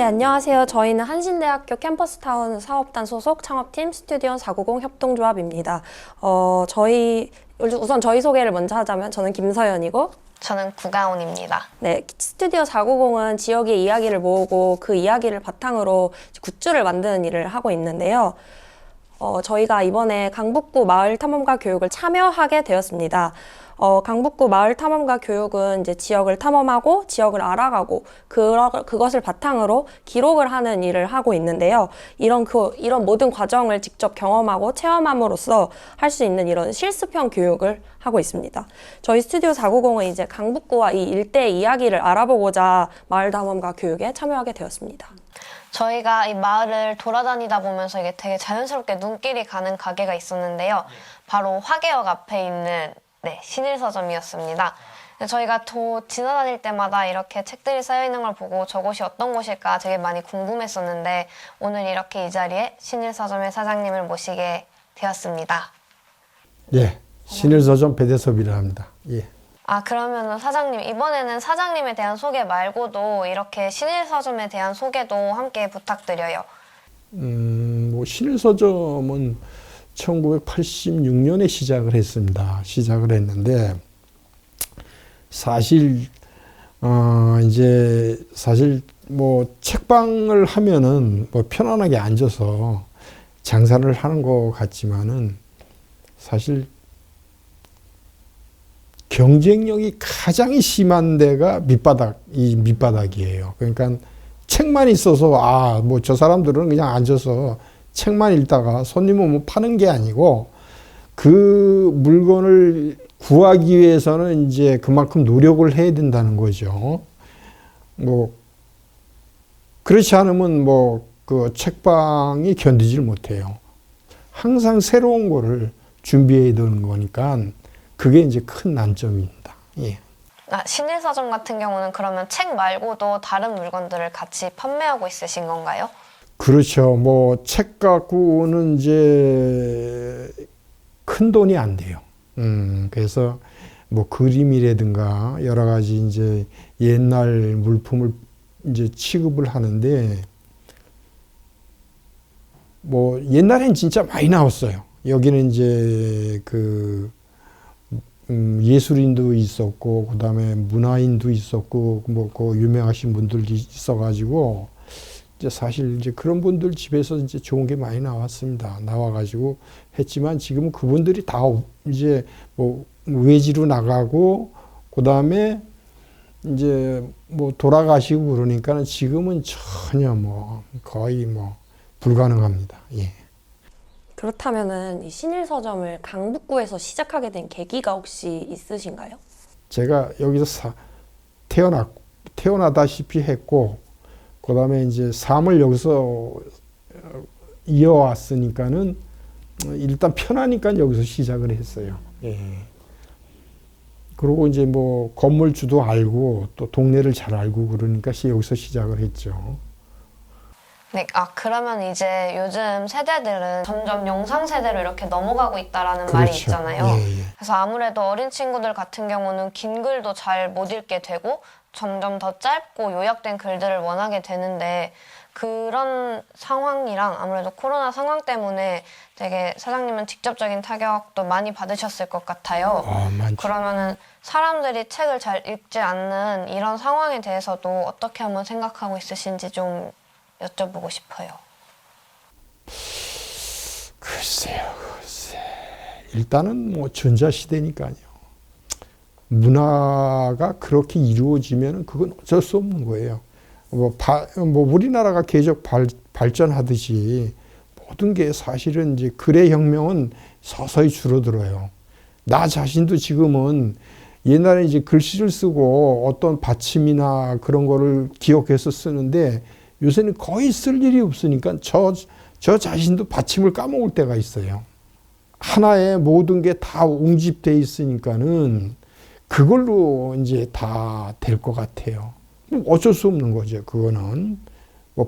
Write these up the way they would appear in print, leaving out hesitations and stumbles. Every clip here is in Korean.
안녕하세요. 저희는 한신대학교 캠퍼스타운 사업단 소속 창업팀 스튜디오 490 협동조합입니다. 우선 저희 소개를 먼저 하자면 저는 김서연이고 저는 구가온입니다. 네, 스튜디오 490은 지역의 이야기를 모으고 그 이야기를 바탕으로 굿즈를 만드는 일을 하고 있는데요. 저희가 이번에 강북구 마을 탐험가 교육을 참여하게 되었습니다. 강북구 마을 탐험가 교육은 이제 지역을 탐험하고 지역을 알아가고 그것을 바탕으로 기록을 하는 일을 하고 있는데요. 이런 모든 과정을 직접 경험하고 체험함으로써 할 수 있는 이런 실습형 교육을 하고 있습니다. 저희 스튜디오 490은 이제 강북구와 이 일대의 이야기를 알아보고자 마을 탐험가 교육에 참여하게 되었습니다. 저희가 이 마을을 돌아다니다 보면서 이게 되게 자연스럽게 눈길이 가는 가게가 있었는데요. 바로 화계역 앞에 있는 신일서점이었습니다. 저희가 지나다닐 때마다 이렇게 책들이 쌓여있는 걸 보고 저곳이 어떤 곳일까 되게 많이 궁금했었는데 오늘 이렇게 이 자리에 신일서점의 사장님을 모시게 되었습니다. 예, 신일서점 배대섭이라 합니다. 예. 그러면 사장님, 이번에는 사장님에 대한 소개 말고도 이렇게 신일서점에 대한 소개도 함께 부탁드려요. 신일서점은 1986년에 시작을 했습니다. 시작을 했는데, 사실 책방을 하면은 편안하게 앉아서 장사를 하는 것 같지만은 사실 경쟁력이 가장 심한 데가 밑바닥이에요. 그러니까 책만 있어서 저 사람들은 그냥 앉아서 책만 읽다가 손님은 파는 게 아니고 그 물건을 구하기 위해서는 이제 그만큼 노력을 해야 된다는 거죠. 그렇지 않으면 그 책방이 견디질 못해요. 항상 새로운 거를 준비해야 되는 거니까 그게 이제 큰 난점입니다. 예. 신일서점 같은 경우는 그러면 책 말고도 다른 물건들을 같이 판매하고 있으신 건가요? 그렇죠. 책 갖고는 이제 큰 돈이 안 돼요. 그래서 그림이라든가 여러 가지 이제 옛날 물품을 이제 취급을 하는데 옛날엔 진짜 많이 나왔어요. 여기는 이제 예술인도 있었고, 그 다음에 문화인도 있었고, 유명하신 분들도 있어가지고, 이제 사실 이제 그런 분들 집에서 이제 좋은 게 많이 나왔습니다. 나와가지고 했지만 지금은 그분들이 다 이제 외지로 나가고, 그 다음에 이제 돌아가시고 그러니까 지금은 전혀 거의 불가능합니다. 예. 그렇다면은 이 신일서점을 강북구에서 시작하게 된 계기가 혹시 있으신가요? 제가 여기서 태어나다시피 했고, 그 다음에 이제 삶을 여기서 이어왔으니까는 일단 편하니까 여기서 시작을 했어요. 예. 그리고 이제 건물주도 알고 또 동네를 잘 알고 그러니까 여기서 시작을 했죠. 네, 그러면 이제 요즘 세대들은 점점 영상 세대로 이렇게 넘어가고 있다라는 그렇죠. 말이 있잖아요. 예. 그래서 아무래도 어린 친구들 같은 경우는 긴 글도 잘 못 읽게 되고 점점 더 짧고 요약된 글들을 원하게 되는데 그런 상황이랑 아무래도 코로나 상황 때문에 되게 사장님은 직접적인 타격도 많이 받으셨을 것 같아요. 많죠. 그러면은 사람들이 책을 잘 읽지 않는 이런 상황에 대해서도 어떻게 한번 생각하고 있으신지 좀 여쭤보고 싶어요. 글쎄. 일단은 전자시대니까요. 문화가 그렇게 이루어지면 그건 어쩔 수 없는 거예요. 우리나라가 계속 발전하듯이 모든 게 사실은 이제 글의 혁명은 서서히 줄어들어요. 나 자신도 지금은 옛날에 이제 글씨를 쓰고 어떤 받침이나 그런 거를 기억해서 쓰는데 요새는 거의 쓸 일이 없으니까 저 자신도 받침을 까먹을 때가 있어요. 하나에 모든 게 다 옹집돼 있으니까는 그걸로 이제 다 될 것 같아요. 어쩔 수 없는 거죠. 그거는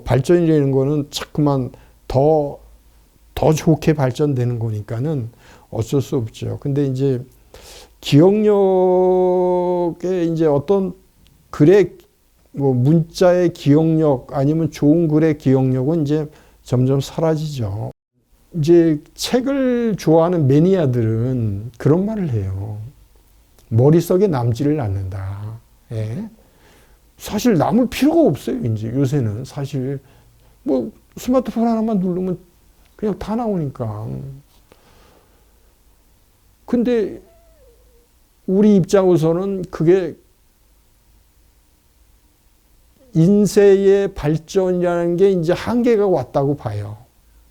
발전이라는 거는 자꾸만 더 좋게 발전되는 거니까는 어쩔 수 없죠. 근데 이제 기억력에 이제 어떤 글의 뭐 문자의 기억력 아니면 좋은 글의 기억력은 이제 점점 사라지죠. 이제 책을 좋아하는 매니아들은 그런 말을 해요. 머릿속에 남지를 않는다. 예. 사실 남을 필요가 없어요. 이제 요새는 사실 뭐 스마트폰 하나만 누르면 그냥 다 나오니까. 근데 우리 입장으로서는 그게 인쇄의 발전이라는 게 이제 한계가 왔다고 봐요.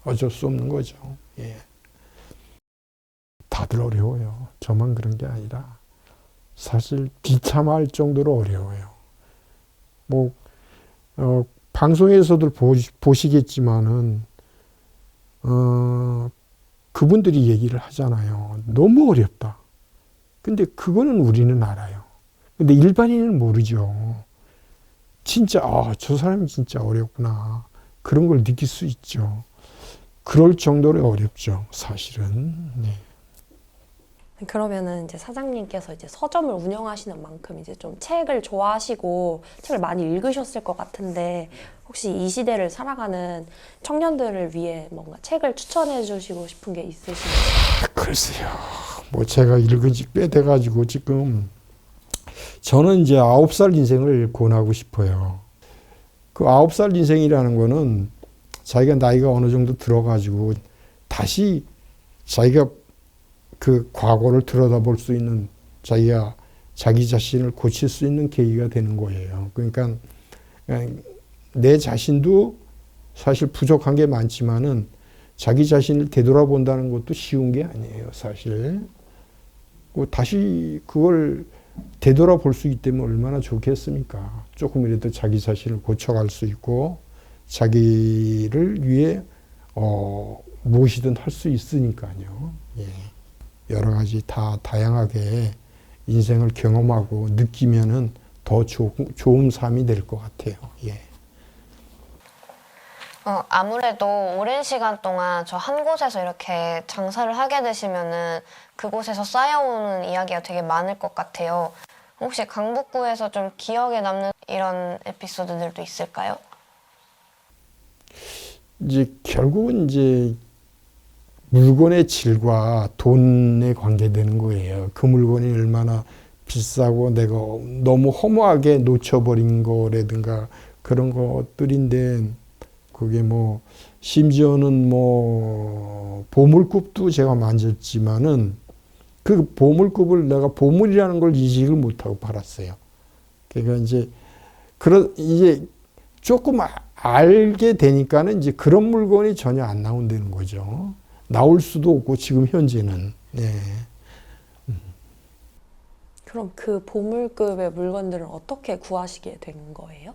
어쩔 수 없는 거죠. 예. 다들 어려워요. 저만 그런 게 아니라 사실 비참할 정도로 어려워요. 뭐 방송에서도 보시겠지만은 그분들이 얘기를 하잖아요. 너무 어렵다. 근데 그거는 우리는 알아요. 근데 일반인은 모르죠. 진짜 저 사람이 진짜 어렵구나. 그런 걸 느낄 수 있죠. 그럴 정도로 어렵죠, 사실은. 네. 그러면은 이제 사장님께서 이제 서점을 운영하시는 만큼 이제 좀 책을 좋아하시고 책을 많이 읽으셨을 것 같은데 혹시 이 시대를 살아가는 청년들을 위해 뭔가 책을 추천해 주시고 싶은 게 있으신가요? 글쎄요. 뭐 제가 읽은 지 꽤 돼가지고 지금 저는 이제 9살 인생을 권하고 싶어요. 그 9살 인생이라는 거는 자기가 나이가 어느 정도 들어가지고 다시 자기가 그 과거를 들여다볼 수 있는 자기가 자기 자신을 고칠 수 있는 계기가 되는 거예요. 그러니까 내 자신도 사실 부족한 게 많지만은 자기 자신을 되돌아본다는 것도 쉬운 게 아니에요, 사실. 다시 그걸 되돌아볼 수 있다면 얼마나 좋겠습니까? 조금이라도 자기 자신을 고쳐갈 수 있고 자기를 위해 무엇이든 할 수 있으니까요. 예. 여러 가지 다 다양하게 인생을 경험하고 느끼면은 더 좋은 삶이 될 것 같아요. 예. 아무래도 오랜 시간 동안 저 한 곳에서 이렇게 장사를 하게 되시면은 그곳에서 쌓여오는 이야기가 되게 많을 것 같아요. 혹시 강북구에서 좀 기억에 남는 이런 에피소드들도 있을까요? 이제 결국은 이제 물건의 질과 돈에 관계되는 거예요. 그 물건이 얼마나 비싸고 내가 너무 허무하게 놓쳐버린 거라든가 그런 것들인데 그게 뭐 심지어는 뭐 보물급도 제가 만졌지만은 그 보물급을 내가 보물이라는 걸 인식을 못하고 팔았어요. 그러니까 이제 이제 조금 알게 되니까는 이제 그런 물건이 전혀 안 나온다는 거죠. 나올 수도 없고 지금 현재는. 예. 그럼 그 보물급의 물건들을 어떻게 구하시게 된 거예요?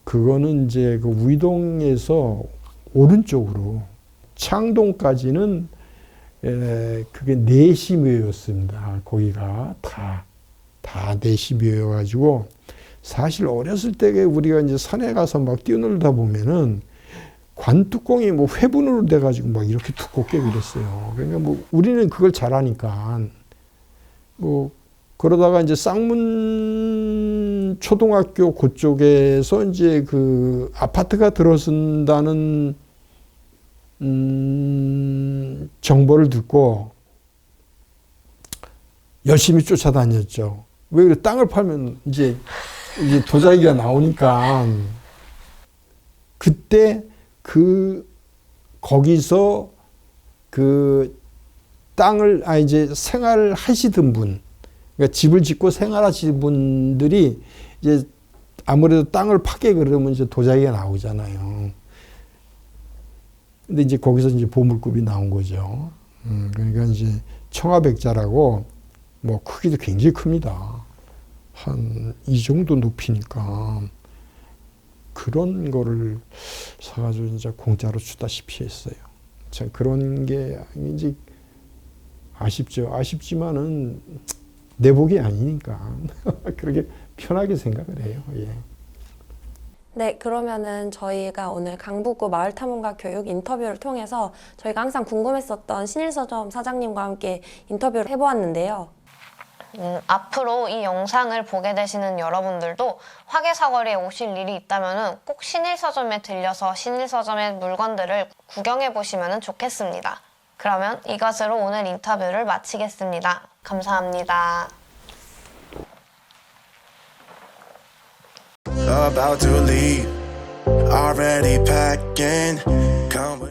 그거는 이제 그 위동에서 오른쪽으로 창동까지는 그게 내시묘였습니다. 거기가 다 내시묘여가지고 사실 어렸을 때 우리가 이제 산에 가서 막 뛰어놀다 보면은 관뚜껑이 뭐 회분으로 돼가지고 막 이렇게 두껍게 그랬어요. 그러니까 뭐 우리는 그걸 잘하니까 뭐 그러다가 이제 쌍문 초등학교 그쪽에서 이제 그 아파트가 들어선다는 정보를 듣고 열심히 쫓아다녔죠. 왜 그래? 땅을 팔면 이제 도자기가 나오니까 그때 거기서 그 땅을 이제 생활을 하시던 분, 그러니까 집을 짓고 생활하시는 분들이 이제 아무래도 땅을 파게 그러면 이제 도자기가 나오잖아요. 근데 이제 거기서 이제 보물급이 나온 거죠. 그러니까 이제 청아백자라고 뭐 크기도 굉장히 큽니다. 한 이 정도 높이니까 그런 거를 사가지고 이제 공짜로 주다시피 했어요. 참 그런 게 이제 아쉽죠. 아쉽지만은 내 복이 아니니까 그렇게 편하게 생각을 해요. 예. 네, 그러면은 저희가 오늘 강북구 마을탐험가 교육 인터뷰를 통해서 저희가 항상 궁금했었던 신일서점 사장님과 함께 인터뷰를 해보았는데요. 앞으로 이 영상을 보게 되시는 여러분들도 화계사거리에 오실 일이 있다면 꼭 신일서점에 들려서 신일서점의 물건들을 구경해 보시면 좋겠습니다. 그러면 이것으로 오늘 인터뷰를 마치겠습니다. 감사합니다. About to leave, already packing. Come with